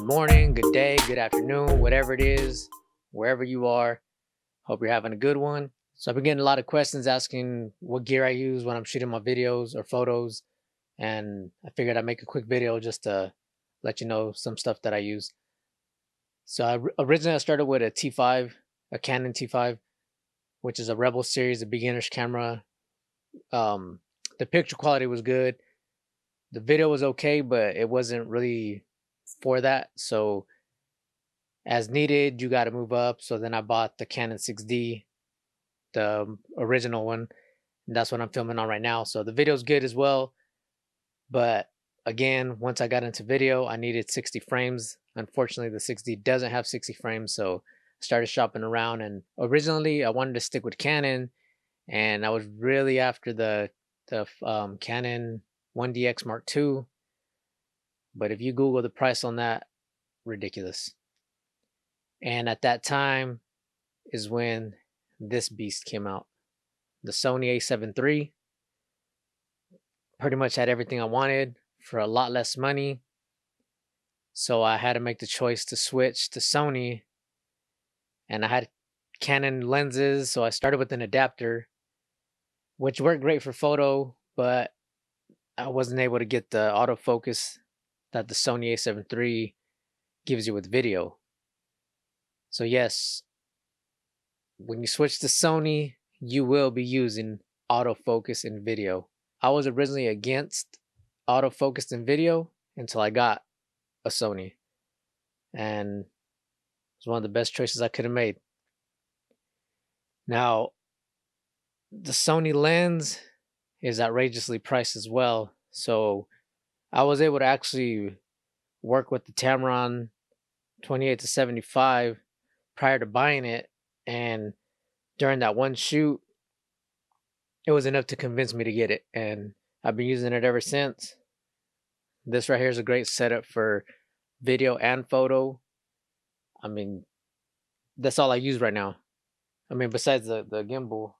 morning, good day, good afternoon, whatever it is, wherever you are. Hope you're having a good one. So I've been getting a lot of questions asking what gear I use when I'm shooting my videos or photos, and I figured I'd make a quick video just to let you know some stuff that I use. So originally I started with a T5, a Canon T5, which is a Rebel series, a beginner's camera. Um, the picture quality was good. The video was okay, but it wasn't really for that. So as needed, you got to move up. So then I bought the Canon 6D, the original one. And that's what I'm filming on right now. So the video's good as well. But again, once I got into video, I needed 60 frames. Unfortunately, the 6D doesn't have 60 frames. So I started shopping around. And originally, I wanted to stick with Canon. And I was really after the Canon 1DX Mark II. But if you Google the price on that, ridiculous. And at that time is when this beast came out. The Sony A7 III pretty much had everything I wanted for a lot less money. So I had to make the choice to switch to Sony. And I had Canon lenses, so I started with an adapter, which worked great for photo, but I wasn't able to get the autofocus that the Sony A7 III gives you with video. So yes, when you switch to Sony, you will be using autofocus in video. I was originally against autofocus in video until I got a Sony, and it was one of the best choices I could have made. Now, the Sony lens is outrageously priced as well, so I was able to actually work with the Tamron 28 to 75 prior to buying it, and during that one shoot, it was enough to convince me to get it, and I've been using it ever since. This right here is a great setup for video and photo. I mean, that's all I use right now. I mean, besides the gimbal.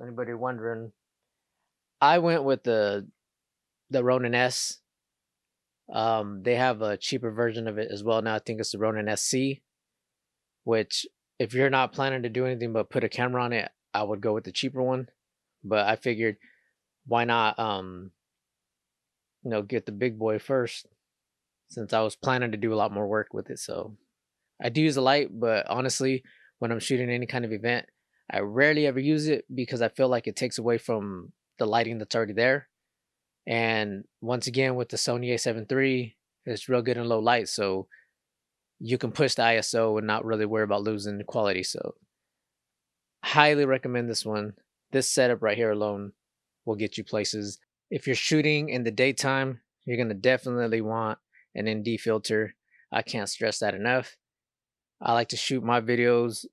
Anybody wondering? I went with the Ronin S. They have a cheaper version of it as well now. I think it's the Ronin SC, which if you're not planning to do anything but put a camera on it, I would go with the cheaper one. But I figured why not get the big boy first, since I was planning to do a lot more work with it. So I do use a light, but honestly, when I'm shooting any kind of event, I rarely ever use it because I feel like it takes away from the lighting that's already there. And once again, with the Sony A7 III, it's real good in low light, so you can push the ISO and not really worry about losing the quality. So highly recommend this one. This setup right here alone will get you places. If you're shooting in the daytime, you're gonna definitely want an ND filter. I can't stress that enough. I like to shoot my videos,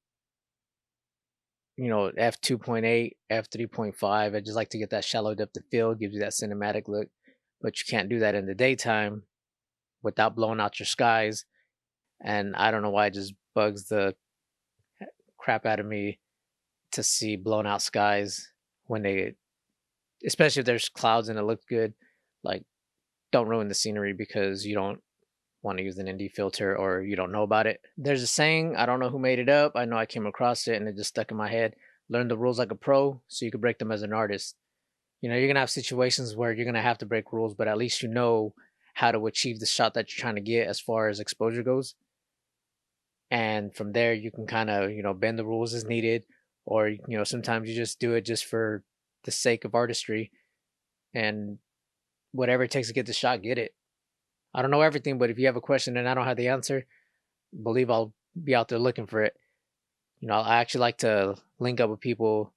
f2.8, f3.5. I just like to get that shallow depth of field, gives you that cinematic look. But you can't do that in the daytime without blowing out your skies. And I don't know why it just bugs the crap out of me to see blown out skies when especially if there's clouds and it looks good. Like, don't ruin the scenery because you don't want to use an ND filter or you don't know about it. There's a saying, I don't know who made it up. I know I came across it and it just stuck in my head. Learn the rules like a pro so you can break them as an artist. You're going to have situations where you're going to have to break rules, but at least you know how to achieve the shot that you're trying to get as far as exposure goes. And from there, you can kind of, bend the rules as needed. Or, sometimes you just do it just for the sake of artistry. And whatever it takes to get the shot, get it. I don't know everything, but if you have a question and I don't have the answer, believe I'll be out there looking for it. I actually like to link up with people,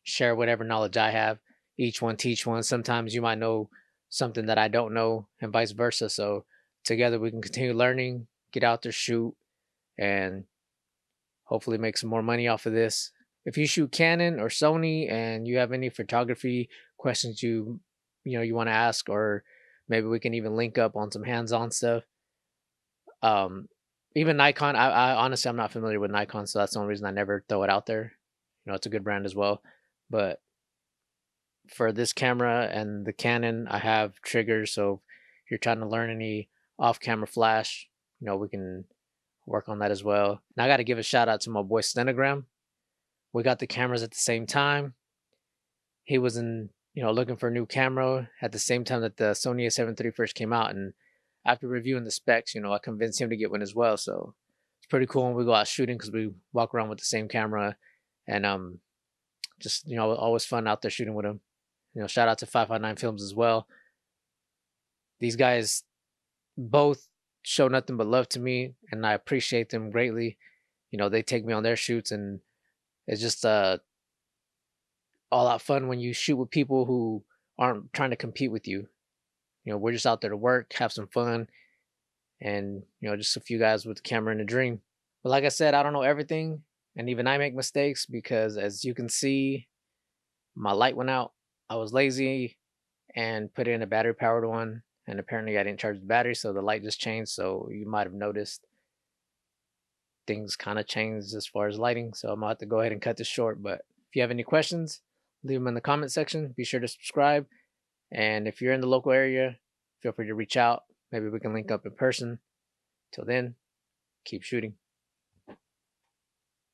share whatever knowledge I have, each one teach one. Sometimes you might know something that I don't know, and vice versa. So together we can continue learning, get out there, shoot, and hopefully make some more money off of this. If you shoot Canon or Sony and you have any photography questions you want to ask, or maybe we can even link up on some hands-on stuff. Even Nikon, I honestly I'm not familiar with Nikon, so that's the only reason I never throw it out there. It's a good brand as well. But for this camera and the Canon, I have triggers, so if you're trying to learn any off-camera flash, we can work on that as well. And I got to give a shout out to my boy Stenogram. We got the cameras at the same time. He was looking for a new camera at the same time that the Sony A7 III first came out, and after reviewing the specs, I convinced him to get one as well. So it's pretty cool when we go out shooting because we walk around with the same camera, and just always fun out there shooting with him. Shout out to 559 Films as well. These guys both show nothing but love to me, and I appreciate them greatly. They take me on their shoots, and it's just all out fun when you shoot with people who aren't trying to compete with you. We're just out there to work, have some fun, and just a few guys with a camera and a dream. But like I said, I don't know everything, and even I make mistakes because, as you can see, my light went out. I was lazy and put in a battery powered one, and apparently I didn't charge the battery, so the light just changed. So you might have noticed things kind of changed as far as lighting. So I'm gonna have to go ahead and cut this short. But if you have any questions, leave them in the comment section. Be sure to subscribe. And if you're in the local area, feel free to reach out. Maybe we can link up in person. Till then, keep shooting.